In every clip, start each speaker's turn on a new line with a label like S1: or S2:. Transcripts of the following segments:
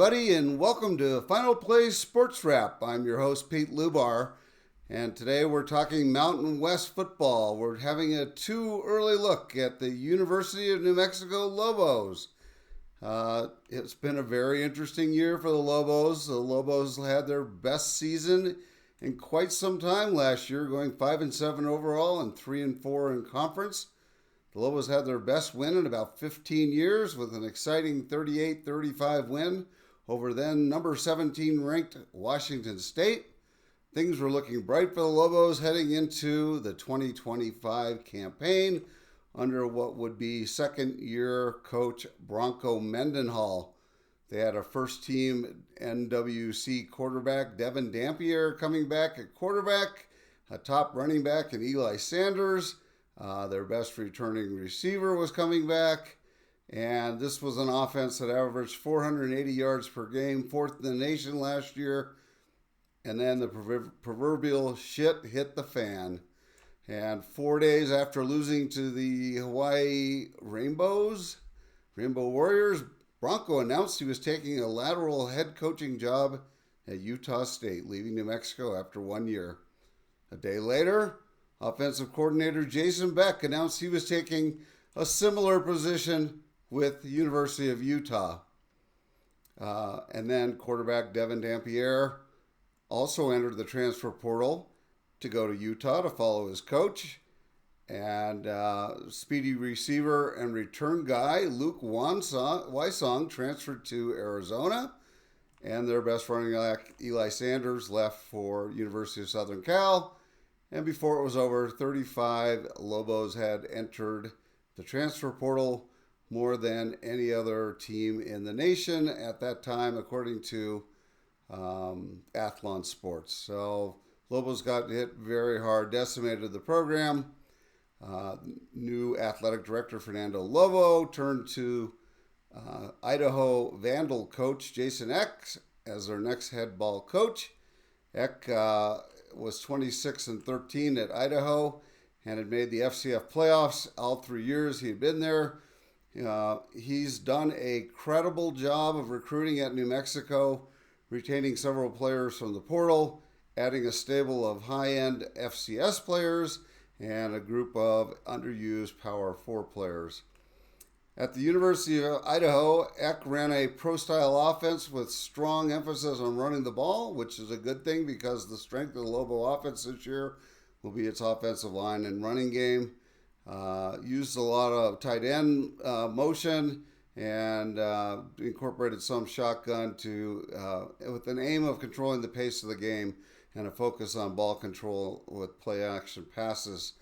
S1: everybody, and welcome to Final Play Sports Wrap. I'm your host, Pete Lubar, and today we're talking Mountain West football. We're having a too early look at the University of New Mexico Lobos. It's been a very interesting year for the Lobos. The Lobos had their best season in quite some time last year, going 5-7 overall and 3-4 in conference. The Lobos had their best win in about 15 years with an exciting 38-35 win over then number 17 ranked Washington State. Things were looking bright for the Lobos heading into the 2025 campaign under what would be second-year coach Bronco Mendenhall. They had a first-team NWC quarterback, Devin Dampier, coming back at quarterback, a top running back in Eli Sanders. Their best returning receiver was coming back, and this was an offense that averaged 480 yards per game, fourth in the nation last year, and then the proverbial shit hit the fan. And 4 days after losing to the Hawaii Rainbow Warriors, Bronco announced he was taking a lateral head coaching job at Utah State, leaving New Mexico after 1 year. A day later, offensive coordinator Jason Beck announced he was taking a similar position with the University of Utah. And then quarterback Devin Dampier also entered the transfer portal to go to Utah to follow his coach. And speedy receiver and return guy Luke Wysong transferred to Arizona. And their best running back Eli Sanders left for University of Southern Cal. And before it was over, 35 Lobos had entered the transfer portal, more than any other team in the nation at that time, according to Athlon Sports. So Lobos got hit very hard, decimated the program. New athletic director Fernando Lobo turned to Idaho Vandal coach Jason Eck as their next head ball coach. Eck was 26-13 at Idaho and had made the FCS playoffs all 3 years he had been there. He's done a credible job of recruiting at New Mexico, retaining several players from the portal, adding a stable of high-end FCS players, and a group of underused Power 4 players. At the University of Idaho, Eck ran a pro-style offense with strong emphasis on running the ball, which is a good thing because the strength of the Lobo offense this year will be its offensive line and running game. Used a lot of tight end motion and incorporated some shotgun with an aim of controlling the pace of the game and a focus on ball control with play-action passes.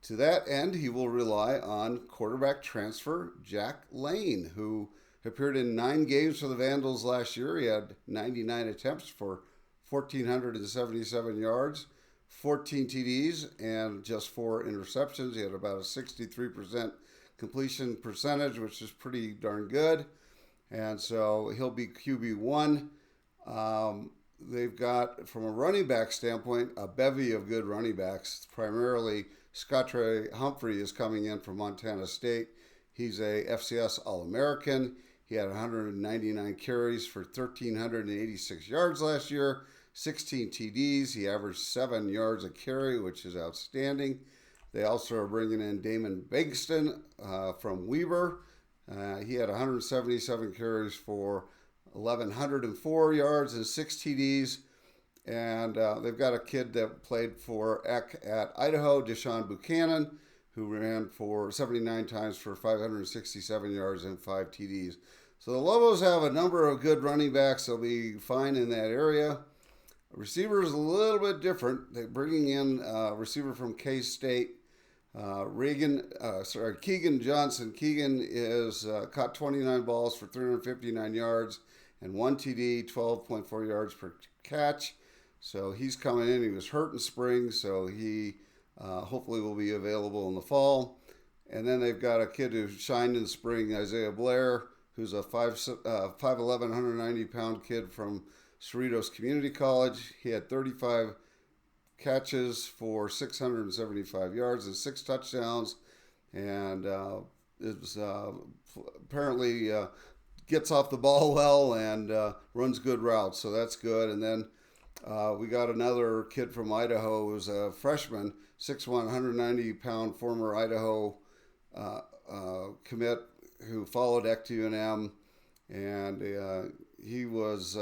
S1: To that end, he will rely on quarterback transfer Jack Lane, who appeared in 9 games for the Vandals last year. He had 99 attempts for 1,477 yards, 14 TDs, and just 4 interceptions. He had about a 63% completion percentage, which is pretty darn good. And so he'll be QB1. They've got, from a running back standpoint, a bevy of good running backs, primarily Scottre Humphrey is coming in from Montana State. He's a FCS All-American. He had 199 carries for 1,386 yards last year, 16 TDs. He averaged 7 yards a carry, which is outstanding. They also are bringing in Damon Begston from Weber. He had 177 carries for 1,104 yards and 6 TDs. And they've got a kid that played for Eck at Idaho, Deshaun Buchanan, who ran for 79 times for 567 yards and 5 TDs. So the Lobos have a number of good running backs. They'll be fine in that area. Receiver is a little bit different. They're bringing in a receiver from K-State, Keegan Johnson. Keegan is caught 29 balls for 359 yards and 1 TD, 12.4 yards per catch. So he's coming in. He was hurt in spring, so he hopefully will be available in the fall. And then they've got a kid who shined in spring, Isaiah Blair, who's a 5'11", 190-pound kid from Cerritos Community College. He had 35 catches for 675 yards and 6 touchdowns. And it was apparently gets off the ball well and runs good routes, so that's good. And then we got another kid from Idaho who's a freshman, 6'1", 190-pound former Idaho commit who followed Eck to UNM, and he was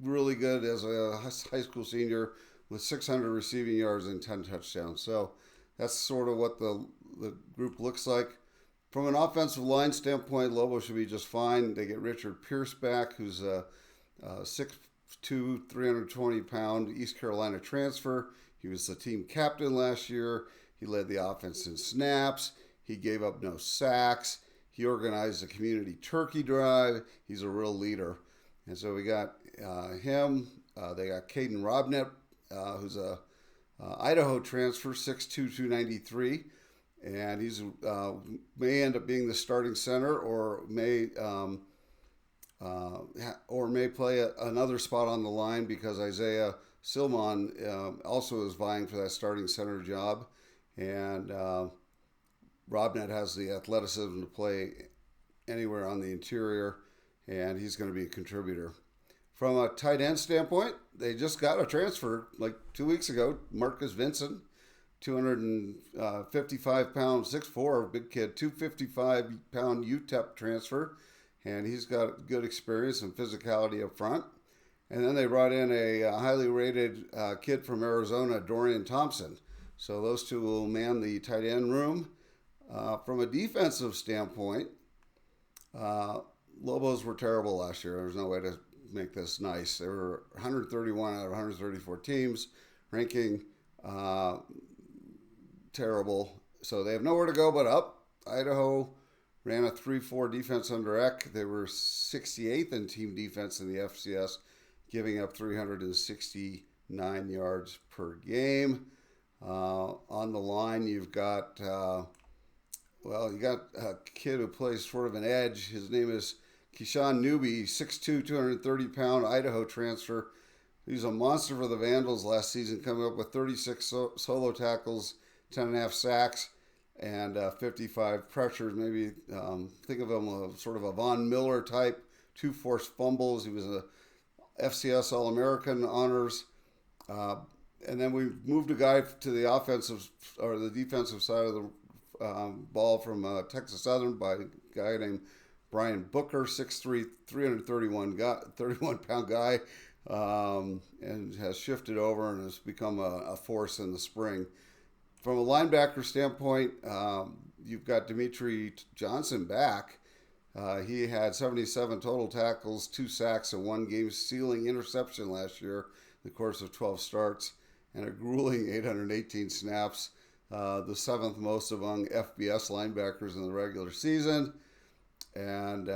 S1: really good as a high school senior with 600 receiving yards and 10 touchdowns. So that's sort of what the group looks like. From an offensive line standpoint, Lobo should be just fine. They get Richard Pierce back, who's a 6'2", 320-pound East Carolina transfer. He was the team captain last year. He led the offense in snaps. He gave up no sacks. He organized a community turkey drive. He's a real leader. And so we got him. They got Caden Robnett, who's a Idaho transfer, 6'2", 293. And he's may end up being the starting center, or may play another spot on the line, because Isaiah Silmon also is vying for that starting center job, and Robnett has the athleticism to play anywhere on the interior, and he's going to be a contributor. From a tight end standpoint, they just got a transfer like 2 weeks ago, Marcus Vincent. 255-pound, 6'4", big kid, 255-pound UTEP transfer, and he's got good experience and physicality up front. And then they brought in a highly rated kid from Arizona, Dorian Thompson. So those two will man the tight end room. From a defensive standpoint, Lobos were terrible last year. There's no way to make this nice. They were 131 out of 134 teams, ranking terrible. So they have nowhere to go but up. Idaho ran a 3-4 defense under Eck. They were 68th in team defense in the FCS, giving up 369 yards per game. On the line, you've got you got a kid who plays sort of an edge. His name is Keyshawn Newby, 6'2", 230-pound Idaho transfer. He's a monster for the Vandals last season, coming up with 36 solo tackles, 10.5 sacks, and 55 pressures. Maybe think of him as sort of a Von Miller type, 2 forced fumbles. He was a FCS All-American honors. And then we moved a guy to the offensive or the defensive side of the ball from Texas Southern by a guy named Brian Booker, 6'3", 31-pound guy, and has shifted over and has become a force in the spring. From a linebacker standpoint, you've got Dimitri Johnson back. He had 77 total tackles, 2 sacks, and 1 game-sealing interception last year in the course of 12 starts, and a grueling 818 snaps, the 7th most among FBS linebackers in the regular season. And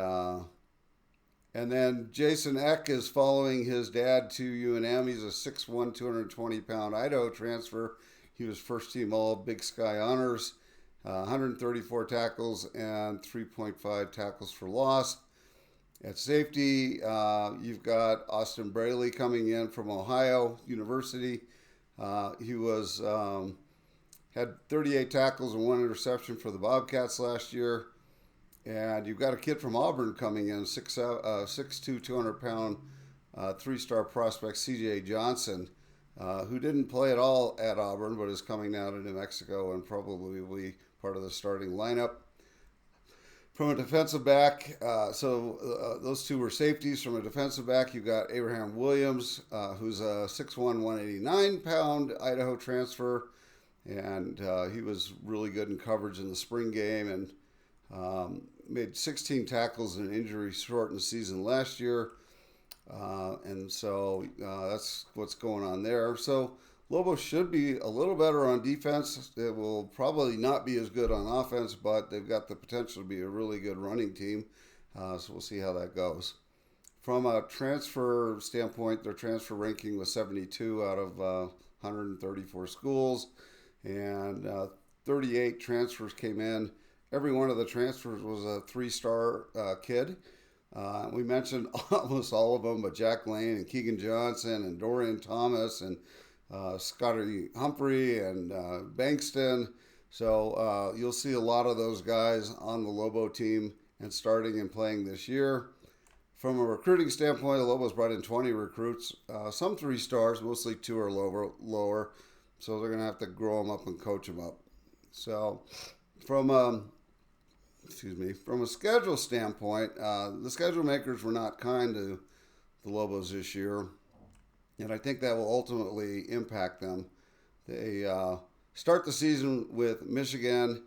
S1: then Jason Eck is following his dad to UNM. He's a 6'1", 220-pound Idaho transfer. He was first team all Big Sky honors, 134 tackles and 3.5 tackles for loss. At safety, you've got Austin Braley coming in from Ohio University. He was had 38 tackles and 1 interception for the Bobcats last year. And you've got a kid from Auburn coming in, 6'2", 200-pound, 3-star prospect C.J. Johnson, who didn't play at all at Auburn, but is coming now to New Mexico and probably will be part of the starting lineup. From a defensive back, those two were safeties. From a defensive back, you've got Abraham Williams, who's a 6'1", 189-pound Idaho transfer, and he was really good in coverage in the spring game and made 16 tackles in an injury-shortened season last year. And so that's what's going on there. So Lobos should be a little better on defense. It will probably not be as good on offense, but they've got the potential to be a really good running team. So we'll see how that goes. From a transfer standpoint, their transfer ranking was 72 out of 134 schools, and 38 transfers came in. Every one of the transfers was a 3-star kid. We mentioned almost all of them, but Jack Lane and Keegan Johnson and Dorian Thomas and Scotty Humphrey and Bankston. So you'll see a lot of those guys on the Lobo team, and starting and playing this year. From a recruiting standpoint, the Lobos brought in 20 recruits, some 3 stars, mostly 2 or lower. So they're going to have to grow them up and coach them up. So from a schedule standpoint, the schedule makers were not kind to the Lobos this year, and I think that will ultimately impact them. They start the season with Michigan.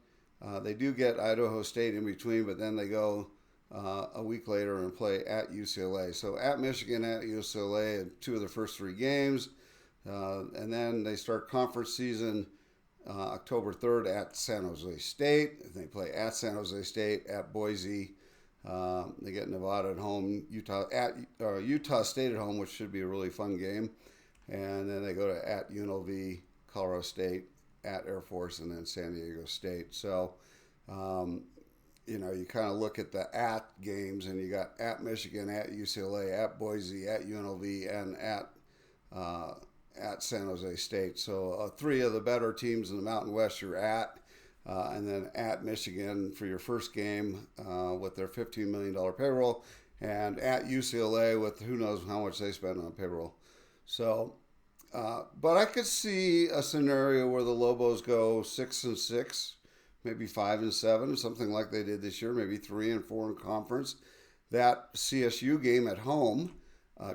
S1: They do get Idaho State in between, but then they go a week later and play at UCLA. So at Michigan, at UCLA, in 2 of the first 3 games. And then they start conference season October 3rd at San Jose State. They play at San Jose State, at Boise. They get Nevada at home, Utah State at home, which should be a really fun game. And then they go to at UNLV, Colorado State, at Air Force, and then San Diego State. So, you kind of look at the at games, and you got at Michigan, at UCLA, at Boise, at UNLV, and at San Jose State. So 3 of the better teams in the Mountain West you're at, and then at Michigan for your first game with their $15 million payroll, and at UCLA with who knows how much they spend on payroll. So, but I could see a scenario where the Lobos go 6-6, maybe 5-7, something like they did this year, maybe 3-4 in conference. That CSU game at home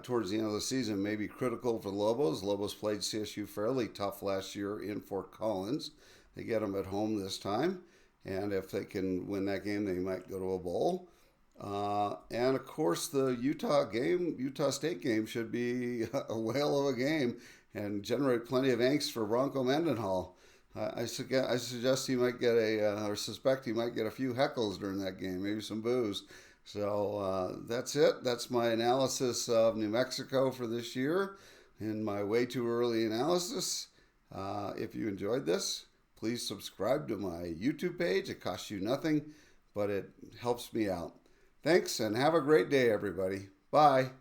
S1: towards the end of the season may be critical for the Lobos. Lobos played CSU fairly tough last year in Fort Collins. They get them at home this time, and if they can win that game, they might go to a bowl. And of course, the Utah State game should be a whale of a game and generate plenty of angst for Bronco Mendenhall. I suggest he might get or suspect he might get a few heckles during that game, maybe some boos. So that's it. That's my analysis of New Mexico for this year in my way too early analysis. If you enjoyed this, please subscribe to my YouTube page. It costs you nothing, but it helps me out. Thanks, and have a great day, everybody. Bye.